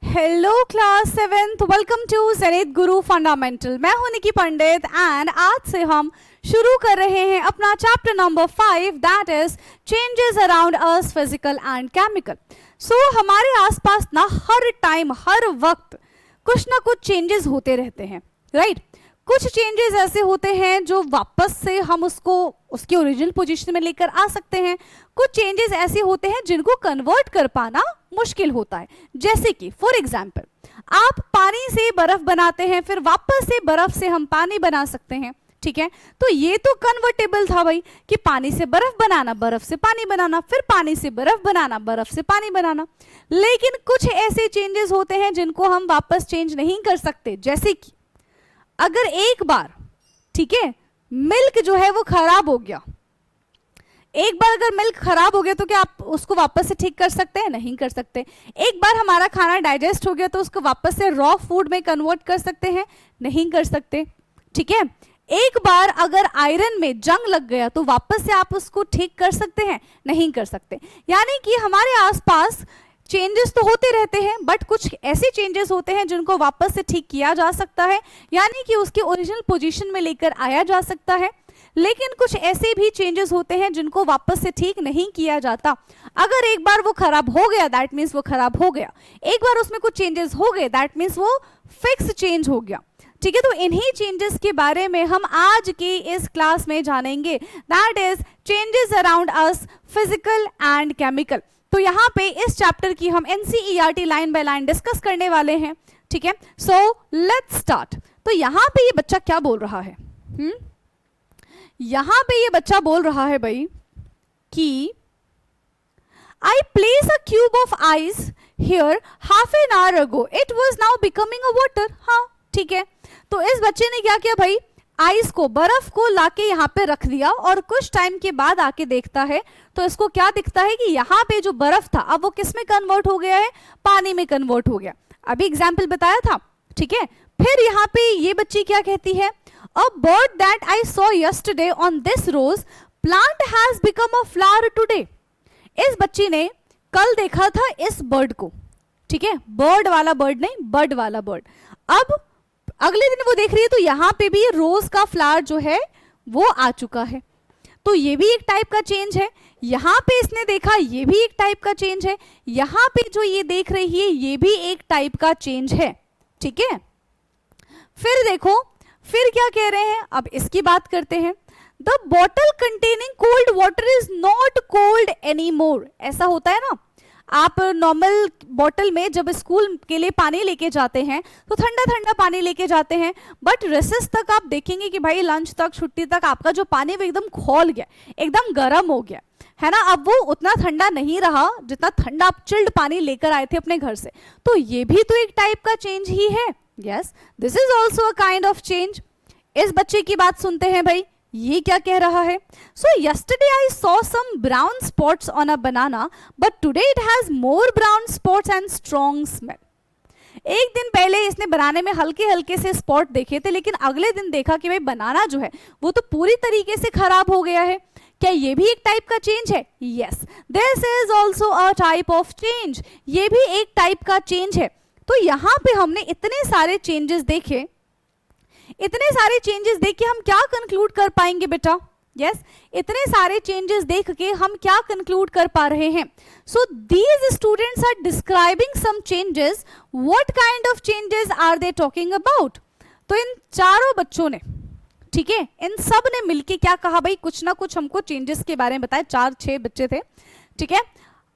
Hello class 7th, welcome to Zenith Guru Fundamental. मैं हूं निकी पंडित and आज से हम शुरू कर रहे हैं अपना chapter number 5 that is changes around us physical and chemical. So हमारे आसपास ना हर टाइम हर वक्त कुछ ना कुछ चेंजेस होते रहते हैं, राइट? कुछ चेंजेस ऐसे होते हैं जो वापस से हम उसको उसकी ओरिजिनल पोजीशन में लेकर आ सकते हैं। कुछ चेंजेस ऐसे होते हैं जिनको कन्वर्ट कर पाना मुश्किल होता है। जैसे कि फॉर एग्जांपल आप पानी से बर्फ बनाते हैं, फिर वापस से बर्फ से हम पानी बना सकते हैं, ठीक है? तो ये तो कन्वर्टेबल था भाई कि पानी से बर्फ बनाना, बर्फ से पानी बनाना, फिर पानी से बर्फ बनाना, बर्फ से पानी बनाना। लेकिन कुछ ऐसे चेंजेस होते हैं जिनको हम वापस चेंज नहीं कर सकते। जैसे कि अगर एक बार, ठीक है, मिल्क जो है वो खराब हो गया, एक बार अगर मिल्क खराब हो गया तो क्या आप उसको वापस से ठीक कर सकते हैं? नहीं कर सकते। एक बार हमारा खाना डाइजेस्ट हो गया तो उसको वापस से रॉ फूड में कन्वर्ट कर सकते हैं? नहीं कर सकते, ठीक है? एक बार अगर आयरन में जंग लग गया तो वापस से आप उसको ठीक कर सकते हैं? नहीं कर सकते। यानी कि हमारे आसपास चेंजेस तो होते रहते हैं, बट कुछ ऐसे चेंजेस होते हैं जिनको वापस से ठीक किया जा सकता है, यानी कि उसकी ओरिजिनल पोजीशन में लेकर आया जा सकता है। लेकिन कुछ ऐसे भी चेंजेस होते हैं जिनको वापस से ठीक नहीं किया जाता। अगर एक बार वो खराब हो गया दैट मीन्स वो खराब हो गया, एक बार उसमें कुछ चेंजेस हो गए दैट मीन्स वो फिक्स चेंज हो गया, ठीक है? तो इन्हीं चेंजेस के बारे में हम आज की इस क्लास में जानेंगे, that is changes around us physical and chemical. तो यहाँ पे इस चैप्टर की हम NCERT line by line discuss करने वाले हैं, ठीक है? So let's start. तो यहाँ पे ये बच्चा क्या बोल रहा है? यहाँ पे ये बच्चा बोल रहा है भाई कि I place a cube of ice here half an hour ago, it was now becoming a water. हाँ, ठीक है। तो इस बच्चे ने क्या किया भाई? आइस को, बर्फ को लाके यहाँ पे रख दिया और कुछ टाइम के बाद आके देखता है तो इसको क्या दिखता है कि यहाँ पे जो बर्फ था अब वो किस में कन्वर्ट हो गया है? पानी में कन्वर्ट हो गया। अभी एग्जाम्पल बताया था, ठीक है? फिर यहाँ पे ये बच्ची क्या कहती है? A bird that I saw yesterday on this rose plant has become a flower today. इस बच्ची ने कल देखा था इस बर्ड को, ठीक है? बर्ड वाला बर्ड नहीं, बर्ड वाला बर्ड। अब अगले दिन वो देख रही है तो यहाँ पे भी रोज का फ्लावर जो है वो आ चुका है। तो ये भी एक टाइप का चेंज है। यहाँ पे इसने देखा, ये भी एक टाइप का चेंज है। यहाँ पे जो ये देख रही है ये भी एक टाइप का चेंज है, ठीक है? फिर देखो, फिर क्या कह रहे हैं? अब इसकी बात करते हैं। The bottle containing cold water is not cold any more. ऐसा होता है ना, आप नॉर्मल बॉटल में जब स्कूल के लिए पानी लेके जाते हैं तो ठंडा ठंडा पानी लेके जाते हैं, बट रिसेस तक आप देखेंगे कि भाई लंच तक, छुट्टी तक आपका जो पानी वो एकदम खौल गया, एकदम गर्म हो गया है ना। अब वो उतना ठंडा नहीं रहा जितना ठंडा आप चिल्ड पानी लेकर आए थे अपने घर से। तो ये भी तो एक टाइप का चेंज ही है। Yes, this is also a kind of change. इस बच्चे की बात सुनते हैं भाई, ये क्या कह रहा है? So yesterday I saw some brown spots on a banana but today it has more brown spots and strong smell. एक दिन पहले इसने बनाने में हल्के हल्के से स्पॉट देखे थे, लेकिन अगले दिन देखा कि भाई बनाना जो है वो तो पूरी तरीके से खराब हो गया है। क्या ये भी एक टाइप का चेंज है? Yes, this is also a type of change. ये भी एक टाइप का चेंज है। तो यहाँ पे हमने इतने सारे चेंजेस देखे, इतने सारे चेंजेस देख के हम क्या कंक्लूड कर पाएंगे बेटा? यस, इतने सारे चेंजेस देख के हम क्या कंक्लूड कर पा रहे हैं? So these students are describing some changes. What kind of changes are they talking about? तो इन चारों बच्चों ने, ठीक है, इन सब ने मिलके क्या कहा भाई? कुछ ना कुछ हमको चेंजेस के बारे में बताया। 4-6 बच्चे थे, ठीक है?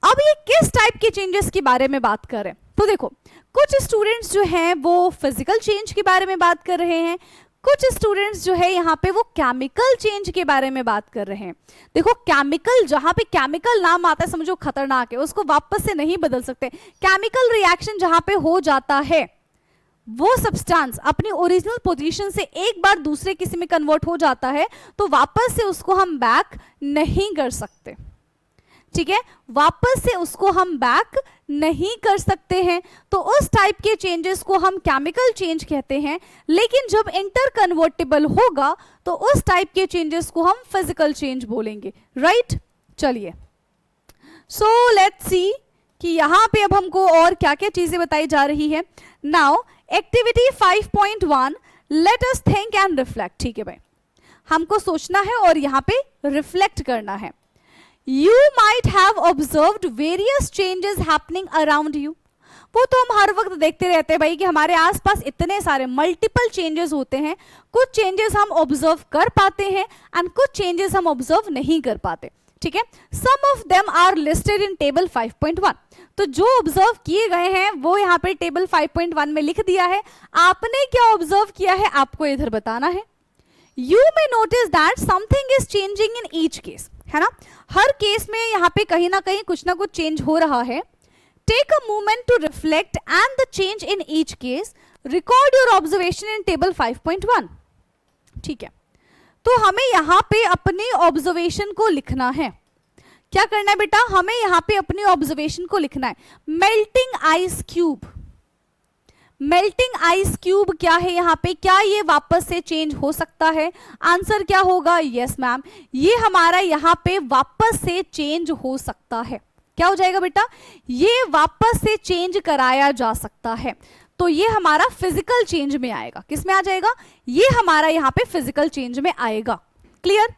अब ये किस टाइप के चेंजेस के बारे में बात कर रहे हैं? तो देखो, कुछ स्टूडेंट्स जो हैं वो फिजिकल चेंज के बारे में बात कर रहे हैं, कुछ स्टूडेंट्स जो है यहाँ पे वो केमिकल चेंज के बारे में बात कर रहे हैं। देखो, केमिकल, जहाँ पे केमिकल नाम आता है समझो खतरनाक है, उसको वापस से नहीं बदल सकते। केमिकल रिएक्शन जहाँ पे हो जाता है, वो सब्सटेंस अपनी ओरिजिनल पोजीशन से एक बार दूसरे किसी में कन्वर्ट हो जाता है तो वापस से उसको हम बैक नहीं कर सकते, ठीक है? वापस से उसको हम बैक नहीं कर सकते हैं। तो उस टाइप के चेंजेस को हम केमिकल चेंज कहते हैं। लेकिन जब इंटर कन्वर्टेबल होगा तो उस टाइप के चेंजेस को हम फिजिकल चेंज बोलेंगे, राइट? चलिए, सो लेट्स सी कि यहाँ पे अब हमको और क्या क्या चीजें बताई जा रही है. Now activity 5.1 let us think and reflect. ठीक है भाई, हमको सोचना है और यहाँ पे रिफ्लेक्ट करना है. You might have observed various changes happening around you. वो तो हम हर वक्त देखते रहते हैं भाई कि हमारे आसपास इतने सारे मल्टीपल चेंजेस होते हैं. कुछ चेंजेस हम ऑब्जर्व कर पाते हैं एंड कुछ चेंजेस हम ऑब्जर्व नहीं कर पाते. ठीक है, some of them are listed in table 5.1. तो जो ऑब्जर्व किए गए हैं वो यहाँ पे टेबल 5.1 में लिख दिया है. आपने क्या ऑब्जर्व किया है आपको इधर बताना है. You may notice that something is changing in each case. है ना, हर केस में यहाँ पे कहीं ना कहीं कुछ ना कुछ चेंज हो रहा है. Take a moment to reflect and the change in each case. Record your observation in table 5.1. ठीक है, तो हमें यहाँ पे अपनी ऑब्जर्वेशन को लिखना है. क्या करना है बेटा, हमें यहाँ पे अपनी ऑब्जर्वेशन को लिखना है. Melting ice cube. Melting ice cube क्या है यहाँ पे, क्या ये वापस से चेंज हो सकता है? आंसर क्या होगा? यस मैम, ये हमारा यहाँ पे वापस से चेंज हो सकता है. क्या हो जाएगा बेटा? ये वापस से चेंज कराया जा सकता है. तो ये हमारा फिजिकल चेंज में आएगा. किस में आ जाएगा? ये हमारा यहाँ पे फिजिकल चेंज में आएगा. क्लियर?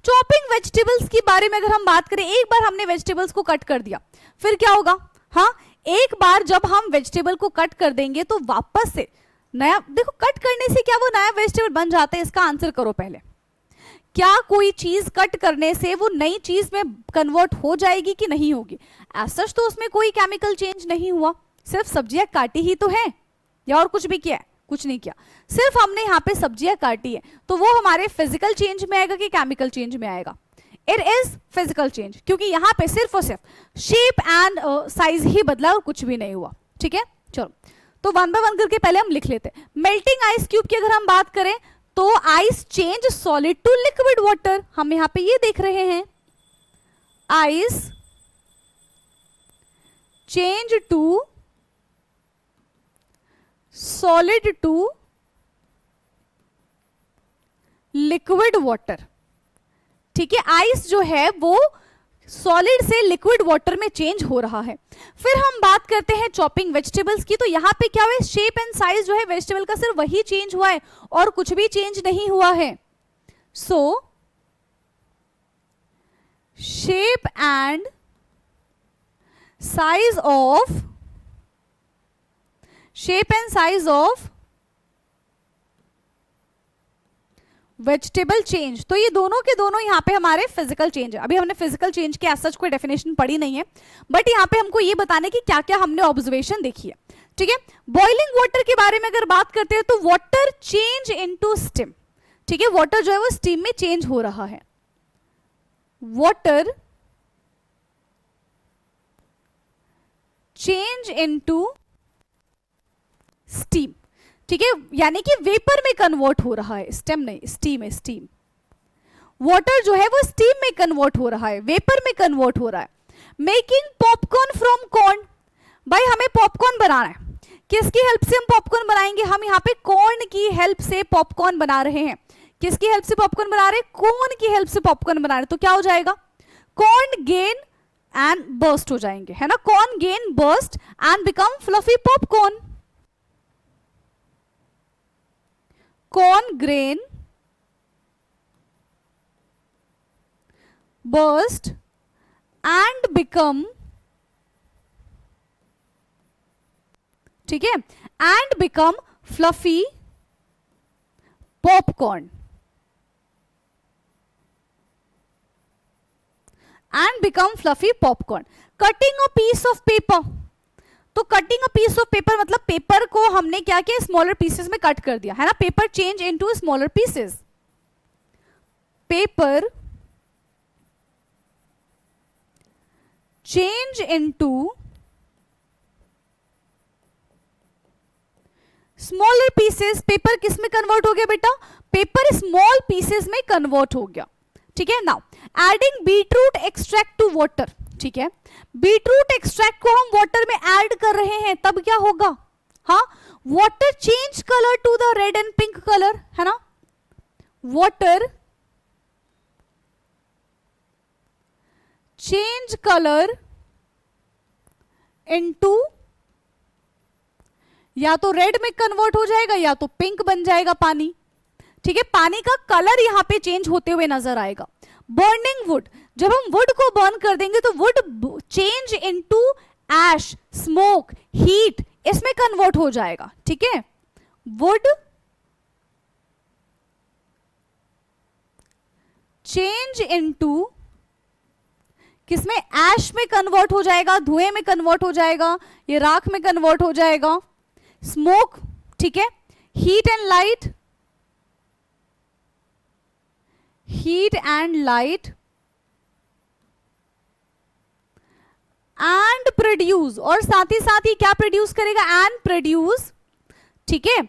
चॉपिंग वेजिटेबल्स के बारे में अगर हम बात करें, एक बार हमने वेजिटेबल्स को कट कर दिया, फिर क्या होगा? हाँ, एक बार जब हम वेजिटेबल को कट कर देंगे तो वापस से नया, देखो कट करने से क्या वो नया वेजिटेबल बन जाता है? इसका आंसर करो पहले. क्या कोई चीज कट करने से वो नई चीज में कन्वर्ट हो जाएगी कि नहीं होगी? ऐसा तो उसमें कोई केमिकल चेंज नहीं हुआ, सिर्फ सब्जियां काटी ही तो है, या और कुछ भी किया है? कुछ नहीं किया, सिर्फ हमने यहाँ पे सब्जियां काटी है. तो वो हमारे फिजिकल चेंज में आएगा कि केमिकल चेंज में आएगा? इट इज फिजिकल चेंज, क्योंकि यहाँ पे सिर्फ और सिर्फ शेप एंड साइज ही बदला और कुछ भी नहीं हुआ. ठीक है, चलो तो वन बाय वन करके पहले हम लिख लेते हैं. मेल्टिंग आइस क्यूब की अगर हम बात करें तो ice change solid to liquid water. हम यहाँ पे ये देख रहे हैं, ice change to solid to liquid water. ठीक है, आइस जो है वो सॉलिड से लिक्विड वाटर में चेंज हो रहा है. फिर हम बात करते हैं चॉपिंग वेजिटेबल्स की. तो यहां पे क्या हुआ? शेप एंड साइज जो है वेजिटेबल का सिर्फ वही चेंज हुआ है और कुछ भी चेंज नहीं हुआ है. सो shape and size of vegetable change. तो ये दोनों के दोनों यहाँ पे हमारे फिजिकल चेंज है. अभी हमने फिजिकल चेंज के सच कोई डेफिनेशन पढ़ी नहीं है, बट यहाँ पे हमको ये बताने की क्या क्या हमने ऑब्जर्वेशन देखी है. ठीक है, बॉइलिंग वाटर के बारे में अगर बात करते हैं तो वाटर चेंज इनटू स्टीम. ठीक है, वाटर जो है वो स्टीम में चेंज हो रहा है. Water change into steam. ठीक है, यानी कि वेपर में कन्वर्ट हो रहा है. स्टेम नहीं, स्टीम है. स्टीम, वाटर जो है वो स्टीम में कन्वर्ट हो रहा है, वेपर में कन्वर्ट हो रहा है. Making popcorn from corn. भाई हमें पॉपकॉर्न बनाना है. किसकी हेल्प से हम पॉपकॉर्न बनाएंगे? हम यहाँ पे कॉर्न की हेल्प से पॉपकॉर्न बना रहे हैं. किसकी हेल्प से पॉपकॉर्न बना रहे हैं? कॉर्न की हेल्प से पॉपकॉर्न बना रहे हैं. तो क्या हो जाएगा? कॉर्न गेन एंड बर्स्ट हो जाएंगे, है ना. Corn gain burst and become fluffy popcorn. corn grain burst and become, ठीक है, and become fluffy popcorn. And become fluffy popcorn. Cutting a piece of paper. तो cutting a piece of paper मतलब paper को हमने क्या किया? Smaller pieces में cut कर दिया, है ना. Paper change into smaller pieces. Paper change into smaller pieces. Paper किस में कन्वर्ट हो गया बेटा? पेपर स्मॉल पीसेस में कन्वर्ट हो गया. ठीक है, now adding beetroot extract to water. ठीक है, बीटरूट एक्सट्रैक्ट को हम वाटर में ऐड कर रहे हैं, तब क्या होगा? हाँ, water change colour to the red and pink colour, है ना. वाटर चेंज कलर इनटू, या तो रेड में कन्वर्ट हो जाएगा या तो पिंक बन जाएगा पानी। ठीक है, पानी का कलर यहां पे चेंज होते हुए नजर आएगा। बर्निंग वुड, जब हम वुड को बर्न कर देंगे तो wood change into ash, smoke, heat, इसमें कन्वर्ट हो जाएगा। ठीक है, वुड चेंज इनटू किसमें, ऐश में कन्वर्ट हो जाएगा, धुएं में कन्वर्ट हो जाएगा, ये राख में कन्वर्ट हो जाएगा। स्मोक, ठीक है, heat and light, heat and light and produce, और साथ ही साथ ये क्या प्रोड्यूस करेगा, एंड प्रोड्यूस। ठीक है,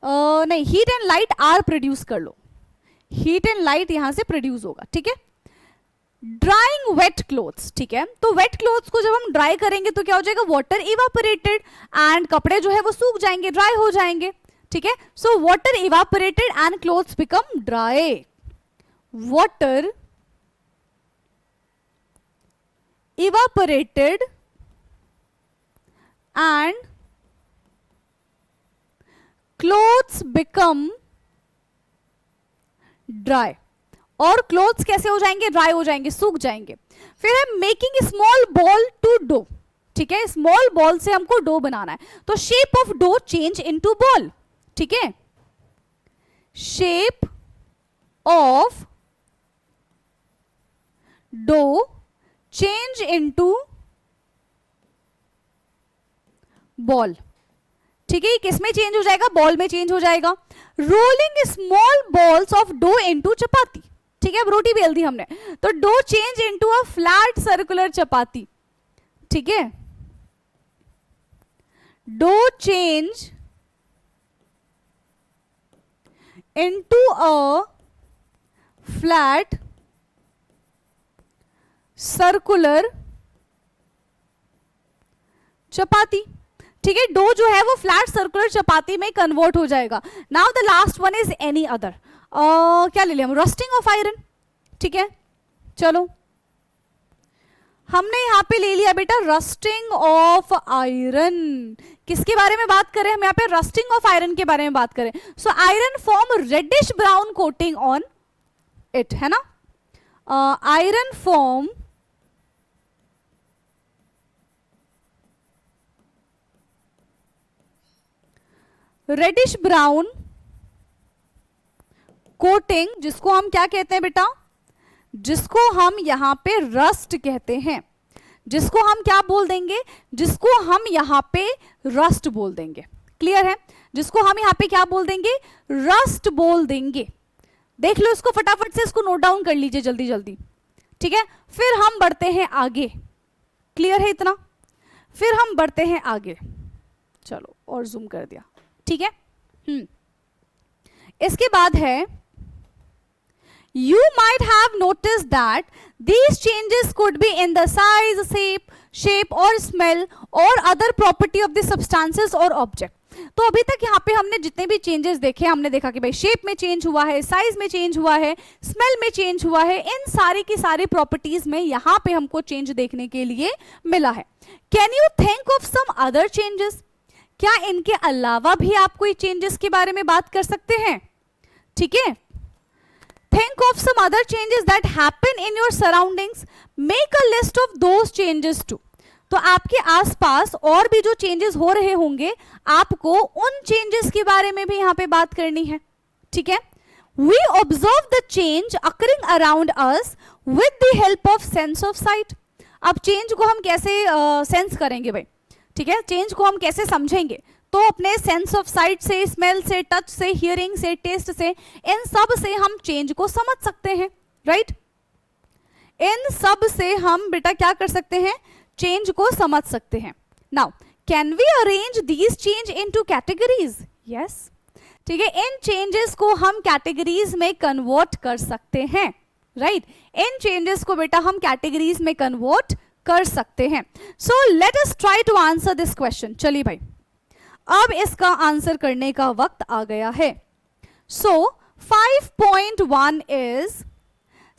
नहीं, heat and light are produce कर लो, हीट एंड लाइट यहां से प्रोड्यूस होगा। ठीक है, ड्राइंग वेट क्लोथ्स, ठीक है, तो वेट क्लोथ्स को जब हम ड्राई करेंगे तो क्या हो जाएगा, वाटर इवापोरेटेड, एंड कपड़े जो है वो सूख जाएंगे, ड्राई हो जाएंगे। ठीक है, so water evaporated and clothes become dry, water evaporated and clothes become dry, और क्लोथ्स कैसे हो जाएंगे, ड्राई हो जाएंगे, सूख जाएंगे। फिर है making small ball to dough. ठीक है, स्मॉल बॉल से हमको डो बनाना है, तो shape of dough change into ball. ठीक है, shape of dough change into ball. ठीक है, किसमें चेंज हो जाएगा, बॉल में चेंज हो जाएगा। Rolling small balls of dough into chapati. ठीक है, अब रोटी बेल दी हमने, तो dough change into a flat circular chapati. ठीक है, dough change into a flat circular chapati. ठीक है, डो जो है वो फ्लैट सर्कुलर चपाती में कन्वर्ट हो जाएगा। Now the last one is any other, क्या ले लिया हम, रस्टिंग ऑफ आयरन। ठीक है, चलो हमने यहां पे ले लिया बेटा रस्टिंग ऑफ आयरन। किसके बारे में बात करें हम यहाँ पे, रस्टिंग ऑफ आयरन के बारे में बात करें। So iron form reddish brown coating on it, है ना, iron form reddish brown coating, जिसको हम क्या कहते हैं बेटा, जिसको हम यहां पे रस्ट कहते हैं, जिसको हम क्या बोल देंगे, जिसको हम यहां पे रस्ट बोल देंगे। क्लियर है, जिसको हम यहां पे क्या बोल देंगे, रस्ट बोल देंगे। देख लो इसको फटाफट से, इसको नोट डाउन कर लीजिए जल्दी जल्दी। ठीक है, फिर हम बढ़ते हैं आगे। क्लियर है इतना, फिर हम बढ़ते हैं आगे। चलो और जूम कर दिया। ठीक है, इसके बाद है you might have noticed that these changes could be in the size, shape or smell or other property of the substances or object. तो अभी तक यहाँ पे हमने जितने भी चेंजेस देखे, हमने देखा कि भाई शेप में चेंज हुआ है, साइज में चेंज हुआ है, स्मेल में चेंज हुआ है, इन सारी की सारी प्रॉपर्टीज में यहाँ पे हमको चेंज देखने के लिए मिला है। Can you think of some other changes, क्या इनके अलावा भी आप कोई चेंजेस के बारे में बात कर सकते हैं। ठीक है, think of some other changes that happen in your surroundings, make a list of those changes too. तो आपके आसपास और भी जो चेंजेस हो रहे होंगे, आपको उन चेंजेस के बारे में भी यहाँ पे बात करनी है। ठीक है, we observe the change occurring around us with the help of sense of sight. अब चेंज को हम कैसे सेंस करेंगे भाई, ठीक है, चेंज को हम कैसे समझेंगे, तो अपने सेंस ऑफ साइट से, स्मेल से, टच से, हियरिंग से, टेस्ट से, इन सब से हम चेंज को समझ सकते हैं। राइट, इन सब से हम बेटा क्या कर सकते हैं, चेंज को समझ सकते हैं। Now can we arrange these change into categories, yes. ठीक है, इन चेंजेस को हम कैटेगरीज में कन्वर्ट कर सकते हैं। राइट, इन चेंजेस को बेटा हम कैटेगरीज में कन्वर्ट कर सकते हैं। So let us try to answer this question. चलिए भाई, अब इसका आंसर करने का वक्त आ गया है। सो 5.1 इज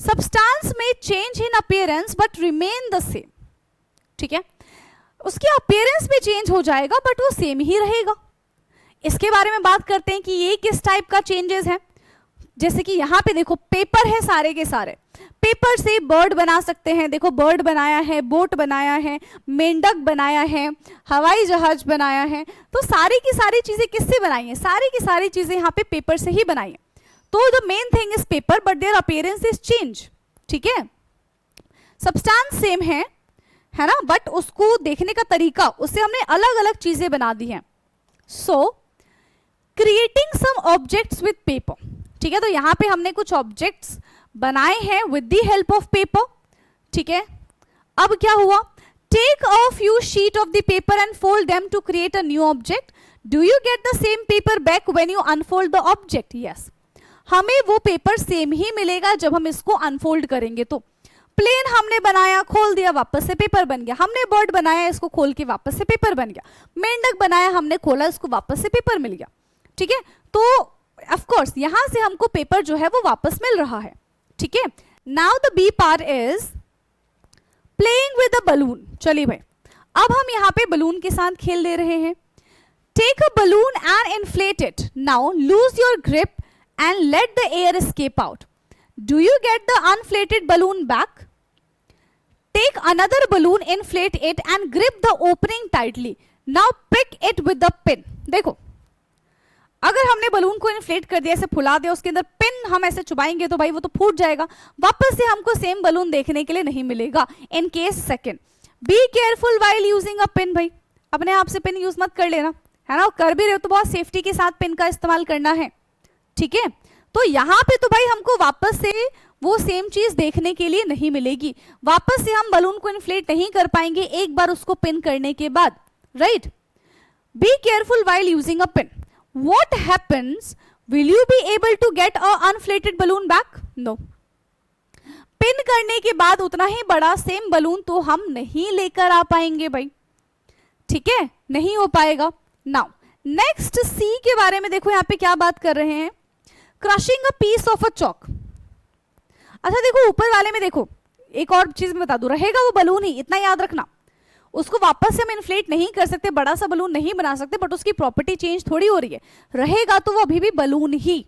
सब्सटेंस में change in appearance but remain the same. ठीक है, उसकी अपीयरेंस भी चेंज हो जाएगा बट वो सेम ही रहेगा। इसके बारे में बात करते हैं कि ये किस टाइप का चेंजेस है। जैसे कि यहाँ पे देखो पेपर है, सारे के सारे पेपर से बर्ड बना सकते हैं। देखो बर्ड बनाया है, बोट बनाया है, मेंढक बनाया है, हवाई जहाज बनाया है। तो सारी की सारी चीजें किससे बनाई है? सारी की सारी चीजें यहाँ पे पेपर से ही बनाई है। तो the main thing is paper but their appearance is change. ठीक है, सब्सटेंस सेम है ना, बट उसको देखने का तरीका, उससे हमने अलग अलग चीजें बना दी हैं। So creating some objects with paper. ठीक है, तो यहाँ पे हमने कुछ ऑब्जेक्ट्स बनाए हैं with the help of paper. ठीक है, अब क्या हुआ? Take a few sheet of the paper and fold them to create a new object. Do you get the same paper back when you unfold the object? Yes, हमें वो paper same ही मिलेगा जब हम इसको अनफोल्ड करेंगे। तो plane हमने बनाया, खोल दिया, वापस से पेपर बन गया। हमने बर्ड बनाया, इसको खोल के वापस से पेपर बन गया। मेंढक बनाया, हमने खोला, इसको वापस से पेपर मिल गया। ठीक है, तो ऑफ कोर्स यहां से हमको पेपर जो है वो वापस मिल रहा है। ठीक है, now the B part is playing with a balloon. चलिए भाई, अब हम यहाँ पे बलून के साथ खेल ले रहे हैं। Take a balloon and inflate it. Now loose your grip and let the air escape out. Do you get the unflated balloon back? Take another balloon, inflate it and grip the opening tightly. Now pick it with the pin. देखो, अगर हमने balloon को inflate कर दिया, ऐसे फुला दिया, उसके अंदर पिन हम ऐसे चुबाएंगे तो भाई वो तो फूट जाएगा, वापस से हमको सेम बलून देखने के लिए नहीं मिलेगा। In case second, be careful while using a pin. भाई अपने आप से पिन यूज मत कर लेना, है ना, कर भी रहे हो तो बहुत सेफ्टी के साथ पिन का इस्तेमाल करना है। ठीक है, तो यहाँ पे तो भाई हमको वापस से वो सेम चीज देखने के लिए नहीं मिलेगी। वापस से हम बलून को इन्फ्लेट नहीं कर पाएंगे एक बार उसको पिन करने के बाद, right. Be careful while using a pin. What happens? Will you be able to get a uninflated balloon back? No. Pin करने के बाद उतना ही बड़ा सेम बलून तो हम नहीं लेकर आ पाएंगे भाई। ठीक है, नहीं हो पाएगा। नाउ नेक्स्ट सी के बारे में देखो, यहाँ पे क्या बात कर रहे हैं? Crushing a piece of a chalk. अच्छा देखो, ऊपर वाले में देखो, एक और चीज मैं बता दूं, रहेगा वो बलून ही, इतना याद रखना। उसको वापस से हम इन्फ्लेट नहीं कर सकते, बड़ा सा बलून नहीं बना सकते, बट उसकी प्रॉपर्टी चेंज थोड़ी हो रही है, रहेगा तो वो अभी भी बलून ही।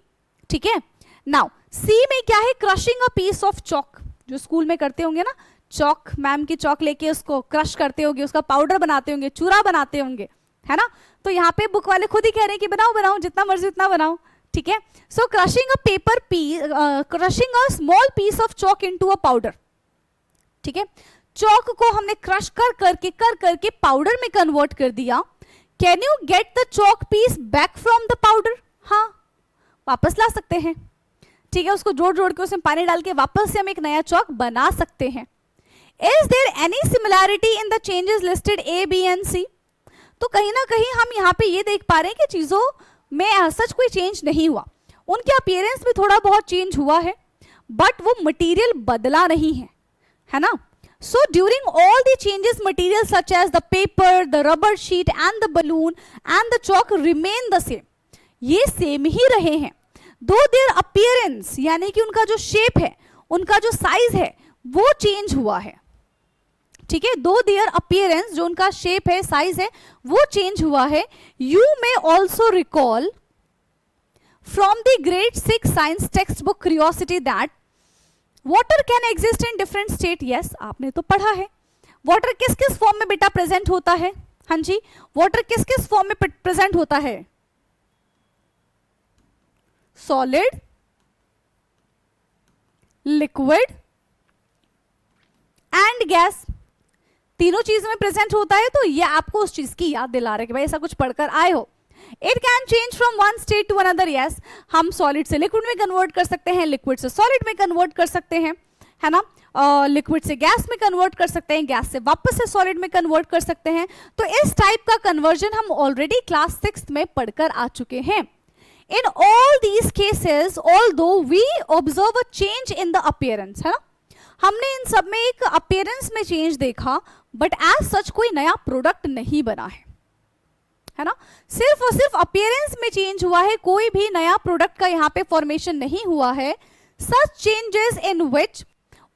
ठीक है, नाउ सी में क्या है? Crushing a piece of chalk. जो स्कूल में करते होंगे ना, चॉक, मैम की चॉक लेके उसको क्रश करते होंगे, उसका पाउडर बनाते होंगे, चूरा बनाते होंगे, है ना। तो यहाँ पे बुक वाले खुद ही कह रहे हैं कि बनाओ बनाओ, जितना मर्जी उतना बनाओ। ठीक है, so crushing a paper piece, crushing a small piece of chalk into a powder. ठीक है, चॉक को हमने क्रश कर करके पाउडर में कन्वर्ट कर दिया। Can you get the chalk piece back from the powder? हाँ, वापस ला सकते हैं। ठीक है, उसको जोड़ जोड़ के उसमें पानी डाल के वापस से हम एक नया चॉक बना सकते हैं। Is there any similarity in the changes listed A, B and C? तो कहीं ना कहीं हम यहाँ पे ये देख पा रहे हैं कि चीजों में सच कोई चेंज नहीं हुआ। उनके अपीयरेंस में थोड़ा बहुत चेंज हुआ है, बट वो मटेरियल बदला नहीं है ना। So during all the changes, material such as the paper, the rubber sheet and the balloon and the chalk remain the same. ये सेम ही रहे हैं, दो देयर अपीयरेंस यानी कि उनका जो शेप है, उनका जो साइज है वो चेंज हुआ है। ठीक है, दो देयर अपीयरेंस, जो उनका शेप है, साइज है, वो चेंज हुआ है। You may also recall from the grade 6 science text book curiosity that water can exist in different state. Yes, आपने तो पढ़ा है वाटर किस किस फॉर्म में बेटा प्रेजेंट होता है। हाँ जी, वाटर किस किस फॉर्म में प्रेजेंट होता है? सॉलिड, लिक्विड एंड गैस, तीनों चीजों में प्रेजेंट होता है। तो ये आपको उस चीज की याद दिला रहा है कि भाई ऐसा कुछ पढ़कर आए हो। It can change from one state to another. Yes, हम सॉलिड से लिक्विड में कन्वर्ट कर सकते हैं, लिक्विड से सॉलिड में कन्वर्ट कर सकते हैं, है ना, लिक्विड से गैस में कन्वर्ट कर सकते हैं, गैस से वापस से सॉलिड में कन्वर्ट कर सकते हैं। तो इस टाइप का कन्वर्जन हम ऑलरेडी क्लास 6 में पढ़कर आ चुके हैं। In all these cases, although we observe a change in the appearance, है ना, हमने इन सब में एक अपीयरेंस में चेंज देखा, बट एज सच कोई नया प्रोडक्ट नहीं बना है ना, सिर्फ और सिर्फ अपीयरेंस में चेंज हुआ है, कोई भी नया प्रोडक्ट का यहाँ पे फॉर्मेशन नहीं हुआ है। Such changes in which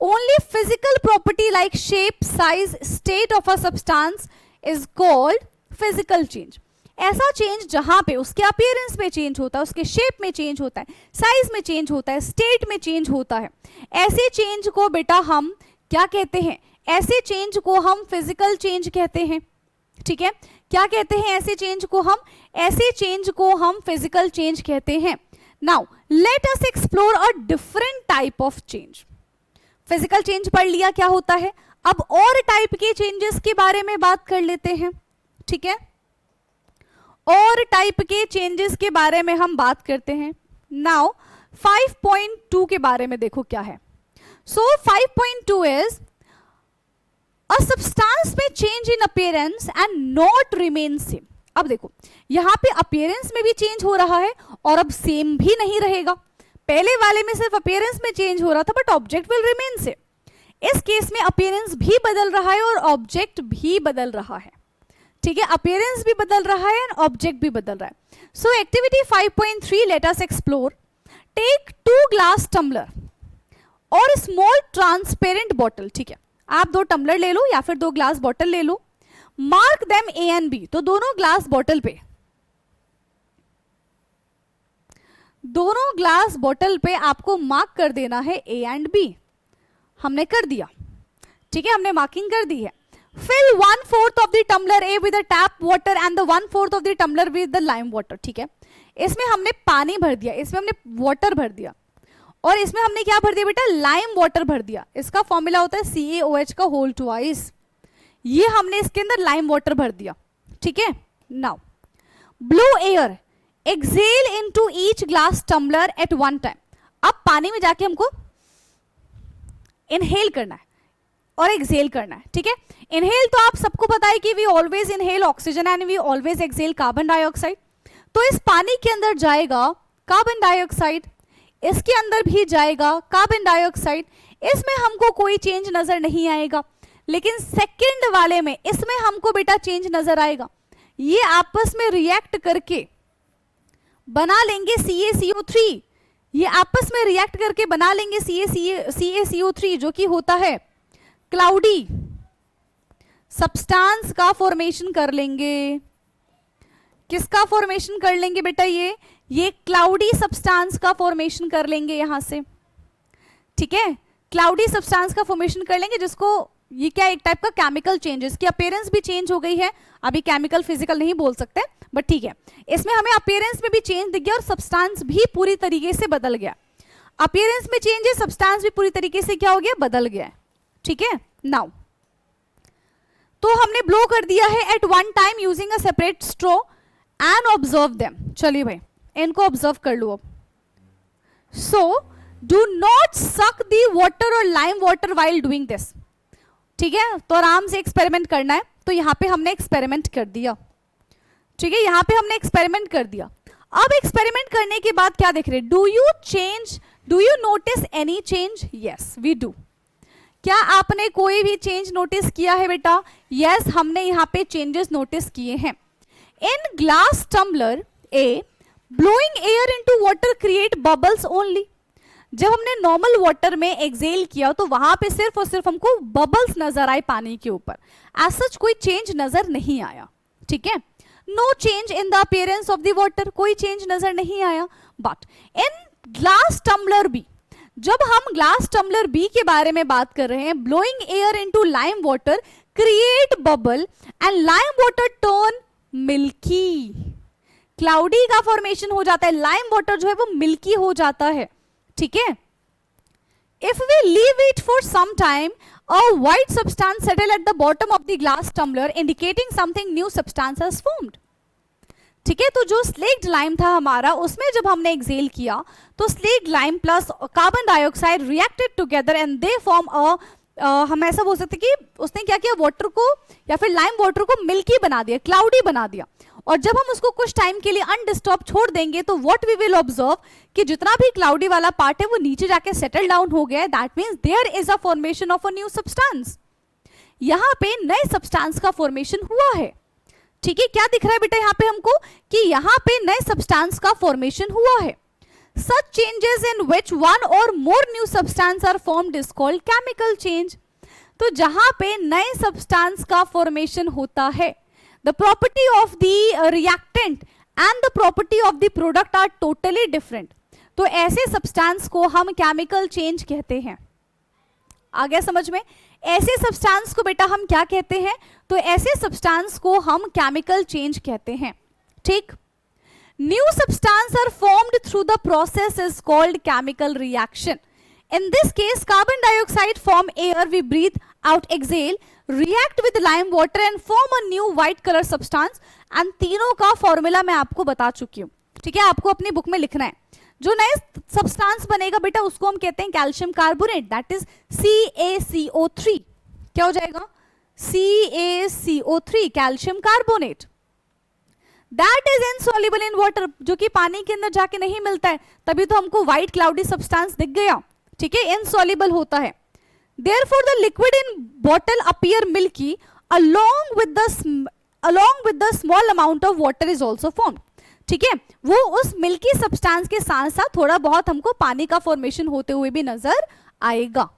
only physical property like shape, size, state of a substance is called physical change. ऐसा चेंज जहां पे उसके अपीयरेंस में चेंज होता है, उसके शेप में चेंज होता है, साइज में चेंज होता है, स्टेट में चेंज होता है, ऐसे चेंज को बेटा हम क्या कहते हैं? ऐसे चेंज को हम फिजिकल चेंज कहते हैं। ठीक है, क्या कहते हैं ऐसे चेंज को हम? ऐसे चेंज को हम फिजिकल चेंज कहते हैं। Now let us explore a different type of change. Physical change पढ़ लिया क्या होता है, अब और टाइप के चेंजेस के बारे में बात कर लेते हैं। ठीक है, और टाइप के चेंजेस के बारे में हम बात करते हैं। नाउ 5.2 के बारे में देखो क्या है। सो 5.2 इज अ सब्सटेंस में change in appearance and not remain same. अब देखो यहां पे अपीयरेंस में भी चेंज हो रहा है और अब सेम भी नहीं रहेगा। पहले वाले में सिर्फ अपीयरेंस में चेंज हो रहा था but object will remain same. इस केस में अपीयरेंस भी बदल रहा है और ऑब्जेक्ट भी बदल रहा है। ठीक है, अपीयरेंस भी बदल रहा है और ऑब्जेक्ट भी बदल रहा है। So activity 5.3 let us explore. Take 2 glass tumbler और स्मॉल ट्रांसपेरेंट बॉटल। ठीक है, आप 2 टम्बलर ले लो या फिर 2 ग्लास बॉटल ले लो। Mark them A and B. तो दोनों ग्लास बॉटल पे आपको मार्क कर देना है ए एंड बी। हमने कर दिया। ठीक है, हमने मार्किंग कर दी है। Fill 1/4 of the tumbler A with the tap water and the 1/4 of the tumbler with the lime water। ठीक है, इसमें हमने पानी भर दिया, इसमें हमने वाटर भर दिया और इसमें हमने क्या भर दिया बेटा? लाइम वाटर भर दिया। इसका फॉर्मूला होता है CaOH का होल ट्वाइस। ये हमने इसके अंदर लाइम वाटर भर दिया। ठीक है, now blow air exhale into each glass tumbler at one time. अब पानी में जाके हमको इनहेल करना है और एक्सेल करना है। ठीक है, इनहेल तो आप सबको पता है कि we always inhale oxygen and we always exhale carbon dioxide. तो इस पानी के अंदर जाएगा कार्बन डाइऑक्साइड, इसके अंदर भी जाएगा कार्बन डाइऑक्साइड। इसमें हमको कोई चेंज नजर नहीं आएगा, लेकिन सेकंड वाले में इसमें हमको बेटा चेंज नजर आएगा। ये आपस में रिएक्ट करके बना लेंगे CaCO3। ये आपस में रिएक्ट करके बना लेंगे CaCO3 जो कि होता है क्लाउडी सब्सटेंस का फॉर्मेशन कर लेंगे। किसका फॉर्मेशन कर लेंगे बेटा? ये क्लाउडी सब्सटेंस का फॉर्मेशन कर लेंगे यहां से। ठीक है, क्लाउडी सब्सटेंस का फॉर्मेशन कर लेंगे, जिसको ये क्या एक टाइप का केमिकल चेंजेस की अपीयरेंस भी चेंज हो गई है। अभी केमिकल फिजिकल नहीं बोल सकते बट ठीक है, इसमें हमें अपीयरेंस में भी चेंज दिख गया और सब्सटेंस भी पूरी तरीके से बदल गया। अपीयरेंस में चेंज है, सब्सटेंस भी पूरी तरीके से क्या हो गया? बदल गया है। ठीक है, नाउ तो हमने ब्लो कर दिया है at one time using a separate straw and observe them. चलिए भाई इनको ऑब्जर्व कर लो अब। So do not suck the water और lime water while doing this. ठीक है, तो आराम से एक्सपेरिमेंट करना है। तो यहां पे हमने एक्सपेरिमेंट कर दिया। ठीक है, यहां पे हमने एक्सपेरिमेंट कर दिया। अब एक्सपेरिमेंट करने के बाद क्या देख रहे हैं? Do you notice any change? Yes we do. क्या आपने कोई भी चेंज नोटिस किया है बेटा? यस, हमने यहाँ पे चेंजेस नोटिस किए हैं। In glass tumbler A blowing air into water create bubbles only. जब हमने नॉर्मल वाटर में एक्सेल किया तो वहां पे सिर्फ और सिर्फ हमको बबल्स नजर आए पानी के ऊपर। एज सच कोई चेंज नजर नहीं आया। ठीक है, no change in the appearance of the water, कोई चेंज नजर नहीं आया। But in glass tumbler B, जब हम ग्लास टम्बलर बी के बारे में बात कर रहे हैं, blowing air into lime water create bubble and lime water turn milky. Cloudy का फॉर्मेशन हो जाता है, लाइम वाटर जो है वो मिल्की हो जाता है। ठीक है, if we leave it for some time a white substance settle at the bottom of the glass tumbler indicating something new substance has formed. ठीक है, तो जो स्लेक्ड लाइम था हमारा, उसमें जब हमने एक्सेल किया तो slaked lime plus carbon dioxide reacted together and they form हम ऐसा बोल सकते कि उसने क्या किया? वाटर को या फिर लाइम वाटर को मिल्की बना दिया, क्लाउडी बना दिया। और जब हम उसको कुछ टाइम के लिए अनडिस्टर्ब छोड़ देंगे तो व्हाट वी विल ऑब्जर्व कि जितना भी क्लाउडी वाला पार्ट है वो नीचे जाके सेटल डाउन हो गया है। That means there is a formation of a new substance. यहाँ पे नए सब्सटेंस का फॉर्मेशन हुआ है। ठीक है, क्या दिख रहा है बेटा यहाँ पे हमको? कि यहाँ पे नए सब्सटेंस का फॉर्मेशन हुआ है। Such changes in which one or more new substance are formed is called chemical change। तो जहां पे नए सब्सटेंस का फॉर्मेशन होता है, the property of the reactant and the property of the product are totally different, तो ऐसे substance को हम केमिकल चेंज कहते हैं। आ गया समझ में? ऐसे सब्सटेंस को बेटा हम क्या कहते हैं? तो ऐसे सब्सटेंस को हम केमिकल चेंज कहते हैं। ठीक, new substance are formed through the process is called chemical reaction. In this case, carbon dioxide form air we breathe out, exhale, react with lime water and form a new white color substance. And तीनों का formula मैं आपको बता चुकी हूँ। ठीक है, आपको अपनी बुक में लिखना है। जो नए सब्सटेंस बनेगा बेटा उसको हम कहते हैं calcium carbonate, that is CaCO3। क्या हो जाएगा? CaCO3, calcium carbonate. That is insoluble in water, जो कि पानी के अंदर जाके नहीं मिलता है, तभी तो हमको व्हाइट क्लाउडी सब्सटेंस दिख गया। ठीक है, इनसॉल्युबल होता है। Therefore the liquid in bottle appear milky along with the small amount of water is also formed। ठीक है, वो उस मिल्की सब्सटेंस के साथ साथ थोड़ा बहुत हमको पानी का फॉर्मेशन होते हुए भी नजर आएगा।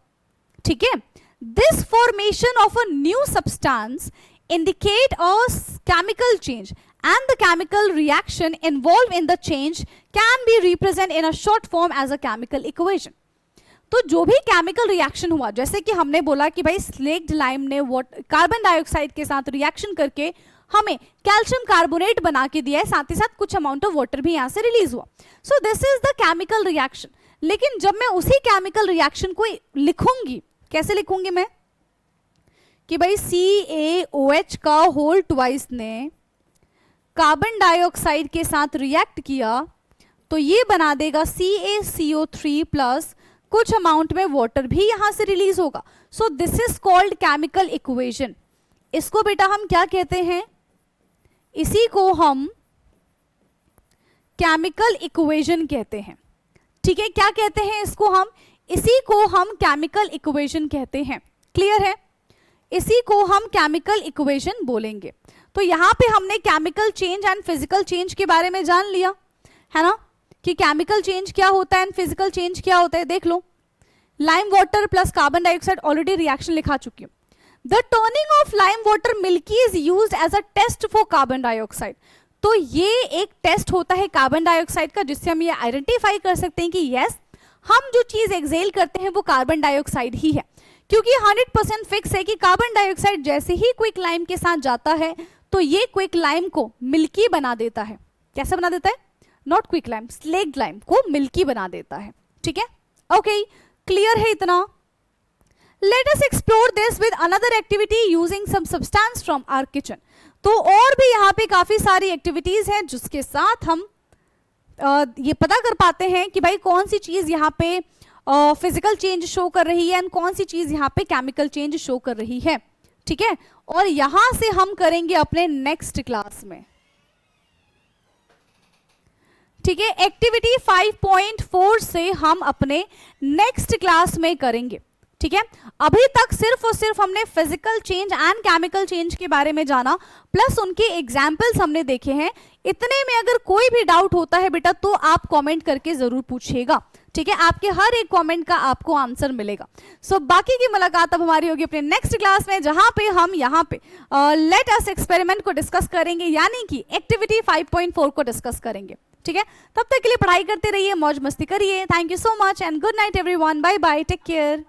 ठीक है, this formation of a new substance indicate a chemical change and the chemical reaction involved in the change can be represented in a short form as a chemical equation। तो जो भी केमिकल रिएक्शन हुआ, जैसे कि हमने बोला कि भाई स्लेक्ड लाइम ने कार्बन डाइऑक्साइड के साथ रिएक्शन करके हमें कैल्शियम कार्बोनेट बना के दिया है, साथ ही साथ कुछ अमाउंट ऑफ वाटर भी यहाँ से रिलीज हुआ। So this is the chemical reaction. लेकिन जब मैं उसी केमिकल रिएक्शन को लिखूंगी, कैसे लिखूंगी मैं? कि भाई CaOH का होल ट्वाइस ने कार्बन डाइऑक्साइड के साथ रिएक्ट किया तो ये बना देगा CaCO3 प्लस कुछ अमाउंट में वाटर भी यहां से रिलीज होगा। So this is called chemical equation. इसको बेटा हम क्या कहते हैं? इसी को हम केमिकल इक्वेशन कहते हैं। ठीक है, क्या कहते हैं इसको हम? इसी को हम केमिकल इक्वेशन कहते हैं। क्लियर है? इसी को हम केमिकल इक्वेशन बोलेंगे। तो यहां पे हमने chemical change and physical change के बारे में जान लिया है ना, कि केमिकल चेंज क्या होता है एंड फिजिकल चेंज क्या होता है। देख लो, lime water plus carbon dioxide, already reaction लिखा चुकी हूं। The turning of lime water milky is used as a test for carbon dioxide. तो ये एक टेस्ट होता है कार्बन डाइऑक्साइड का, जिससे हम ये आइडेंटिफाई कर सकते हैं कि यस, हम जो चीज एक्सेल करते हैं वो कार्बन डाइऑक्साइड ही है। क्योंकि 100% फिक्स है कि कार्बन डाइऑक्साइड जैसे ही क्विक लाइम के साथ जाता है तो ये क्विक लाइम को मिल्की बना देता है। कैसे बना देता है? Not quick lime, slaked lime को मिल्की बना देता है। ठीक है, ओके, क्लियर है इतना? Let us explore this with another activity using some substance from our kitchen. तो और भी यहाँ पे काफी सारी एक्टिविटीज हैं जिसके साथ हम ये पता कर पाते हैं कि भाई कौन सी चीज यहाँ पे फिजिकल चेंज शो कर रही है एंड कौन सी चीज यहाँ पे केमिकल चेंज शो कर रही है। ठीक है, और यहां से हम करेंगे अपने नेक्स्ट क्लास में। ठीक है, एक्टिविटी 5.4 से हम अपने नेक्स्ट क्लास में करेंगे। ठीक है, अभी तक सिर्फ और सिर्फ हमने physical change and chemical change के बारे में जाना, प्लस उनके एग्जाम्पल्स हमने देखे हैं। इतने में अगर कोई भी डाउट होता है बेटा तो आप कमेंट करके जरूर पूछिएगा। ठीक है, आपके हर एक कमेंट का आपको आंसर मिलेगा। सो बाकी की मुलाकात अब हमारी होगी अपने नेक्स्ट क्लास में, जहां पे हम यहाँ पे लेट अस एक्सपेरिमेंट को डिस्कस करेंगे, यानी कि एक्टिविटी 5.4 को डिस्कस करेंगे। ठीक है, तब तक के लिए पढ़ाई करते रहिए, मौज मस्ती करिए। Thank you so much and good night everyone, bye bye, take care.